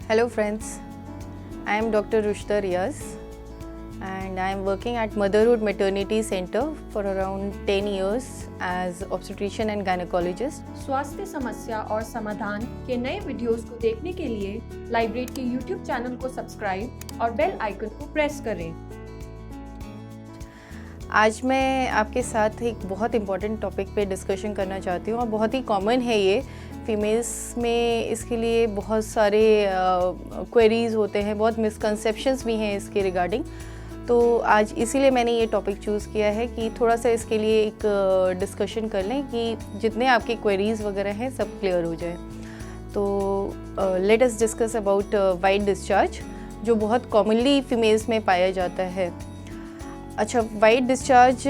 Hello friends, I am Dr. Rushda Riaz and I am working at Motherhood Maternity Center for around 10 years as obstetrician and gynecologist. स्वास्थ्य समस्या और समाधान के नए videos को देखने के लिए लाइब्रेट के यूट्यूब चैनल को सब्सक्राइब और बेल आइकन को प्रेस करें। आज मैं आपके साथ एक बहुत इम्पॉर्टेंट टॉपिक पे डिस्कशन करना चाहती हूँ और बहुत ही कॉमन है ये फीमेल्स में। इसके लिए बहुत सारे क्वेरीज़ होते हैं, बहुत मिसकंसेप्शंस भी हैं इसके रिगार्डिंग। तो आज इसीलिए मैंने ये टॉपिक चूज़ किया है कि थोड़ा सा इसके लिए एक डिस्कशन कर लें कि जितने आपके क्वेरीज़ वगैरह हैं सब क्लियर हो जाए। तो let us discuss about white discharge, जो बहुत कॉमनली फीमेल्स में पाया जाता है। अच्छा, वाइट डिस्चार्ज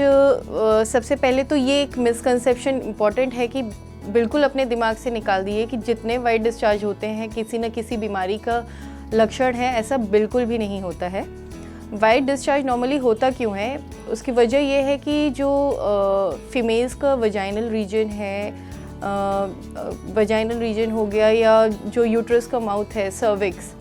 सबसे पहले तो ये एक मिसकंसेप्शन इम्पॉर्टेंट है कि बिल्कुल अपने दिमाग से निकाल दिए कि जितने वाइट डिस्चार्ज होते हैं किसी न किसी बीमारी का लक्षण है। ऐसा बिल्कुल भी नहीं होता है। वाइट डिस्चार्ज नॉर्मली होता क्यों है, उसकी वजह ये है कि जो फीमेल्स का वजाइनल रीजन है, वजाइनल रीजन हो गया या जो यूट्रस का माउथ है, सर्विक्स,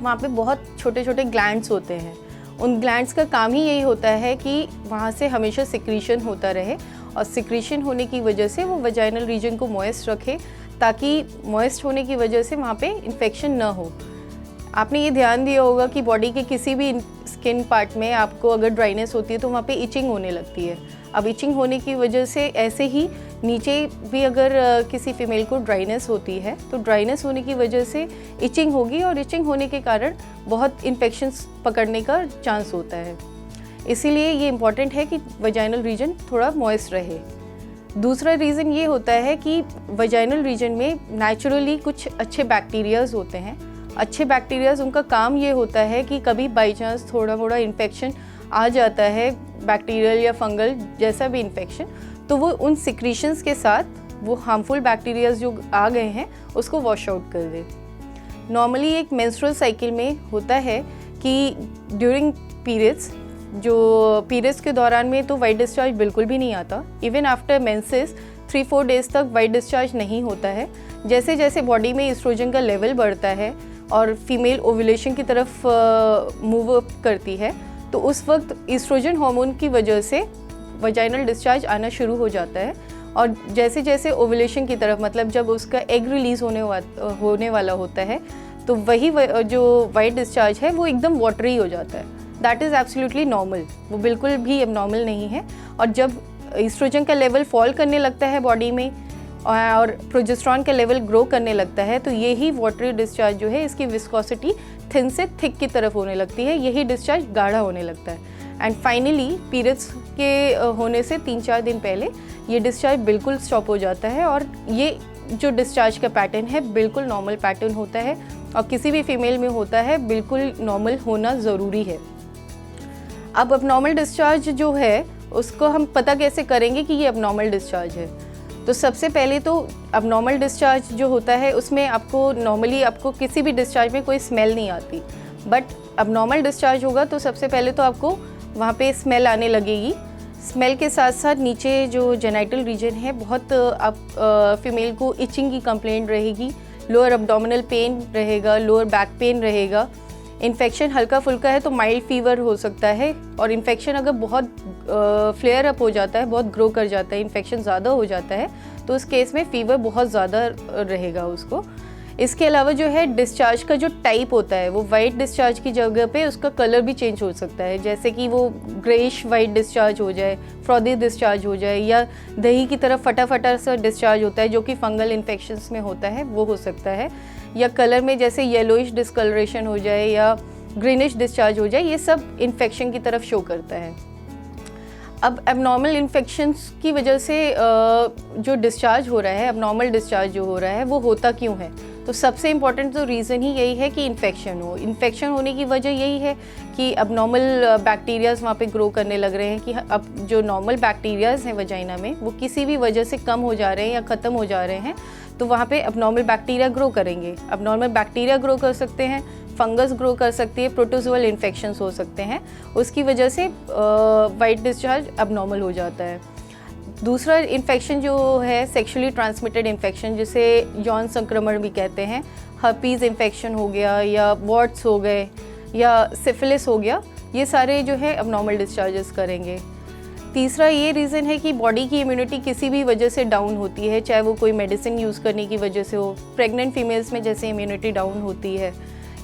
वहाँ पे बहुत छोटे छोटे ग्लैंड्स होते हैं। उन ग्लैंड्स का काम ही यही होता है कि वहाँ से हमेशा सिक्रीशन होता रहे और सिक्रीशन होने की वजह से वो वजाइनल रीजन को मॉइस्ट रखे, ताकि मॉइस्ट होने की वजह से वहाँ पे इन्फेक्शन ना हो। आपने ये ध्यान दिया होगा कि बॉडी के किसी भी स्किन पार्ट में आपको अगर ड्राइनेस होती है तो वहाँ पे इचिंग होने लगती है। अब इचिंग होने की वजह से ऐसे ही नीचे भी अगर किसी फीमेल को ड्राइनेस होती है तो ड्राइनेस होने की वजह से इचिंग होगी और इचिंग होने के कारण बहुत इन्फेक्शंस पकड़ने का चांस होता है। इसीलिए ये इम्पॉर्टेंट है कि वजाइनल रीजन थोड़ा मॉइस्ट रहे। दूसरा रीज़न ये होता है कि वजाइनल रीजन में नेचुरली कुछ अच्छे बैक्टीरियाज होते हैं। अच्छे बैक्टीरियाज, उनका काम ये होता है कि कभी बाई चांस थोड़ा मोड़ा इन्फेक्शन आ जाता है, बैक्टीरियल या फंगल जैसा भी इन्फेक्शन, तो वो उन सिक्रीशंस के साथ वो हार्मफुल बैक्टीरियाज जो आ गए हैं उसको वॉश आउट कर दे। नॉर्मली एक मेंस्ट्रुअल साइकिल में होता है कि ड्यूरिंग पीरियड्स, जो पीरियड्स के दौरान में तो वाइट डिस्चार्ज बिल्कुल भी नहीं आता। इवन आफ्टर मेंसेस 3-4 डेज़ तक वाइट डिस्चार्ज नहीं होता है। जैसे जैसे बॉडी में एस्ट्रोजन का लेवल बढ़ता है और फीमेल ओव्यूलेशन की तरफ मूव अप करती है, तो उस वक्त एस्ट्रोजन हार्मोन की वजह से वजाइनल डिस्चार्ज आना शुरू हो जाता है। और जैसे जैसे ओव्यूलेशन की तरफ, मतलब जब उसका एग रिलीज़ होने वाला होता है, तो वही जो वाइट डिस्चार्ज है वो एकदम वाटरी हो जाता है। दैट इज़ एब्सोल्युटली नॉर्मल, वो बिल्कुल भी एबनॉर्मल नहीं है। और जब एस्ट्रोजन का लेवल फॉल करने लगता है बॉडी में और प्रोजेस्टेरॉन का लेवल ग्रो करने लगता है, तो यही वाटरी डिस्चार्ज जो है, इसकी विस्कोसिटी थिन से थिक की तरफ होने लगती है। यही डिस्चार्ज गाढ़ा होने लगता है एंड फाइनली पीरियड्स के होने से 3-4 दिन पहले ये डिस्चार्ज बिल्कुल स्टॉप हो जाता है। और ये जो डिस्चार्ज का पैटर्न है बिल्कुल नॉर्मल पैटर्न होता है और किसी भी फीमेल में होता है, बिल्कुल नॉर्मल होना ज़रूरी है। अब अबनॉर्मल डिस्चार्ज जो है उसको हम पता कैसे करेंगे कि ये अबनॉर्मल डिस्चार्ज है। तो सबसे पहले तो अबनॉर्मल डिस्चार्ज जो होता है उसमें आपको नॉर्मली किसी भी डिस्चार्ज में कोई स्मेल नहीं आती, बट अबनॉर्मल डिस्चार्ज होगा तो सबसे पहले तो आपको वहाँ पे स्मेल आने लगेगी। स्मेल के साथ साथ नीचे जो जेनाइटल रीजन है, बहुत फीमेल को इचिंग की कंप्लेंट रहेगी, लोअर अब्डोमिनल पेन रहेगा, लोअर बैक पेन रहेगा। इन्फेक्शन हल्का फुल्का है तो माइल्ड फीवर हो सकता है, और इन्फेक्शन अगर बहुत फ्लेयर अप हो जाता है, बहुत ग्रो कर जाता है, इन्फेक्शन ज़्यादा हो जाता है, तो उस केस में फ़ीवर बहुत ज़्यादा रहेगा उसको। इसके अलावा जो है डिस्चार्ज का जो टाइप होता है वो वाइट डिस्चार्ज की जगह पे उसका कलर भी चेंज हो सकता है। जैसे कि वो ग्रेइश वाइट डिस्चार्ज हो जाए, फ्रॉदी डिस्चार्ज हो जाए, या दही की तरफ फटा फटा सा डिस्चार्ज होता है जो कि फंगल इन्फेक्शंस में होता है, वो हो सकता है। या कलर में जैसे येलोइश डिस्कलरेशन हो जाए या ग्रीनिश डिस्चार्ज हो जाए, ये सब इन्फेक्शन की तरफ शो करता है। अब एबनॉर्मल इन्फेक्शंस की वजह से जो डिस्चार्ज हो रहा है, एबनॉर्मल डिस्चार्ज जो हो रहा है, वो होता क्यों है? तो सबसे इम्पॉर्टेंट तो रीज़न ही यही है कि इन्फेक्शन हो। इन्फेक्शन होने की वजह यही है कि अबनॉर्मल बैक्टीरियाज़ वहाँ पे ग्रो करने लग रहे हैं कि अब जो नॉर्मल बैक्टीरियाज़ हैं वजाइना में वो किसी भी वजह से कम हो जा रहे हैं या ख़त्म हो जा रहे हैं, तो वहाँ पे अबनॉर्मल बैक्टीरिया ग्रो करेंगे। अबनॉर्मल बैक्टीरिया ग्रो कर सकते हैं, फंगस ग्रो कर सकती है, प्रोटोजोअल इन्फेक्शंस हो सकते हैं, उसकी वजह से वाइट डिस्चार्ज अबनॉर्मल हो जाता है। दूसरा इन्फेक्शन जो है सेक्सुअली ट्रांसमिटेड इन्फेक्शन, जिसे यौन संक्रमण भी कहते हैं, हर्पीज़ इन्फेक्शन हो गया या वॉर्ट्स हो गए या सिफिलिस हो गया, ये सारे जो है अबनॉर्मल डिस्चार्जेस करेंगे। तीसरा ये रीज़न है कि बॉडी की इम्यूनिटी किसी भी वजह से डाउन होती है, चाहे वो कोई मेडिसिन यूज़ करने की वजह से हो, प्रेग्नेंट फीमेल्स में जैसे इम्यूनिटी डाउन होती है,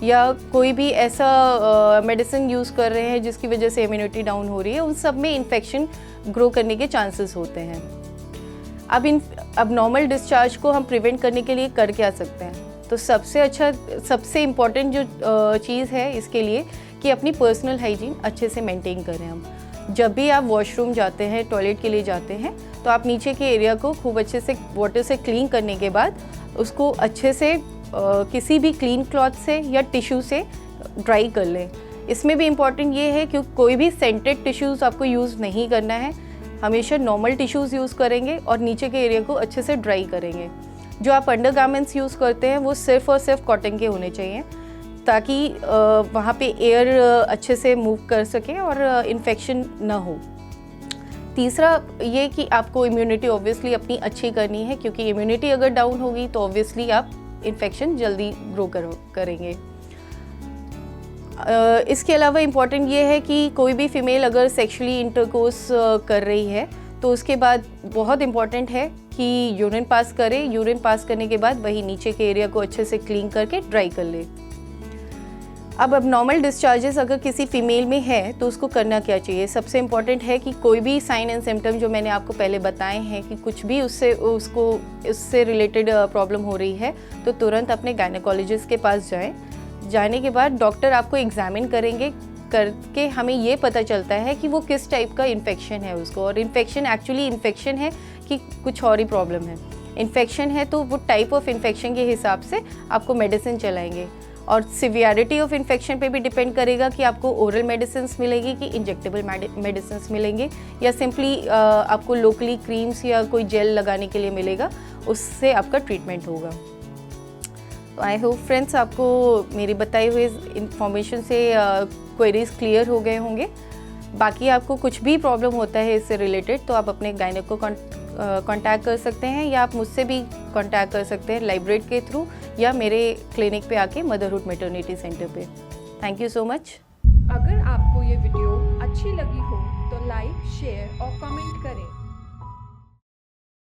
या कोई भी ऐसा मेडिसिन यूज़ कर रहे हैं जिसकी वजह से इम्यूनिटी डाउन हो रही है, उन सब में इन्फेक्शन ग्रो करने के चांसेस होते हैं। अब इन अबनॉर्मल डिस्चार्ज को हम प्रिवेंट करने के लिए कर क्या सकते हैं? तो सबसे इम्पॉर्टेंट जो चीज़ है इसके लिए कि अपनी पर्सनल हाइजीन अच्छे से मेंटेन करें। हम जब भी आप वॉशरूम जाते हैं, टॉयलेट के लिए जाते हैं, तो आप नीचे के एरिया को खूब अच्छे से वाटर से क्लीन करने के बाद उसको अच्छे से किसी भी क्लीन क्लॉथ से या टिश्यू से ड्राई कर लें। इसमें भी इम्पॉर्टेंट ये है कि कोई भी सेंटेड टिश्यूज़ आपको यूज़ नहीं करना है, हमेशा नॉर्मल टिश्यूज़ यूज़ करेंगे और नीचे के एरिया को अच्छे से ड्राई करेंगे। जो आप अंडरगारमेंट्स यूज़ करते हैं वो सिर्फ और सिर्फ कॉटन के होने चाहिए, ताकि वहाँ पे एयर अच्छे से मूव कर सके और इन्फेक्शन ना हो। तीसरा ये कि आपको इम्यूनिटी ऑब्वियसली अपनी अच्छी करनी है, क्योंकि इम्यूनिटी अगर डाउन होगी तो ऑब्वियसली आप इन्फेक्शन जल्दी ग्रो करेंगे। इसके अलावा इम्पॉर्टेंट ये है कि कोई भी फीमेल अगर सेक्सुअली इंटरकोर्स कर रही है तो उसके बाद बहुत इम्पॉर्टेंट है कि यूरिन पास करे। यूरिन पास करने के बाद वही नीचे के एरिया को अच्छे से क्लीन करके ड्राई कर ले। अब अबनॉर्मल डिस्चार्जेस अगर किसी फीमेल में है तो उसको करना क्या चाहिए? सबसे इम्पॉर्टेंट है कि कोई भी साइन एंड सिम्टम जो मैंने आपको पहले बताए हैं कि कुछ भी उससे रिलेटेड प्रॉब्लम हो रही है तो तुरंत अपने गायनेकोलॉजिस्ट के पास जाएं। जाने के बाद डॉक्टर आपको एग्जामिन करेंगे, करके हमें ये पता चलता है कि वो किस टाइप का इन्फेक्शन है उसको, और इन्फेक्शन एक्चुअली इन्फेक्शन है कि कुछ और ही प्रॉब्लम है। इन्फेक्शन है तो वो टाइप ऑफ इन्फेक्शन के हिसाब से आपको मेडिसिन चलाएंगे, और सिवियरिटी ऑफ इन्फेक्शन पे भी डिपेंड करेगा कि आपको ओरल मेडिसिन मिलेगी कि इंजेक्टेबल मेडिसिन मिलेंगे, या सिंपली आपको लोकली क्रीम्स या कोई जेल लगाने के लिए मिलेगा, उससे आपका ट्रीटमेंट होगा। तो आई होप फ्रेंड्स आपको मेरी बताई हुई इंफॉर्मेशन से क्वेरीज क्लियर हो गए होंगे। बाकी आपको कुछ भी प्रॉब्लम होता है इससे रिलेटेड तो आप अपने गायनेक को कांटेक्ट कर सकते हैं, या आप मुझसे भी कांटेक्ट कर सकते हैं लाइब्रेट के थ्रू या मेरे क्लिनिक पे आके मदरहुड मैटरनिटी सेंटर पे। Thank you so much. अगर आपको ये वीडियो अच्छी लगी हो तो लाइक, शेयर और कमेंट करें।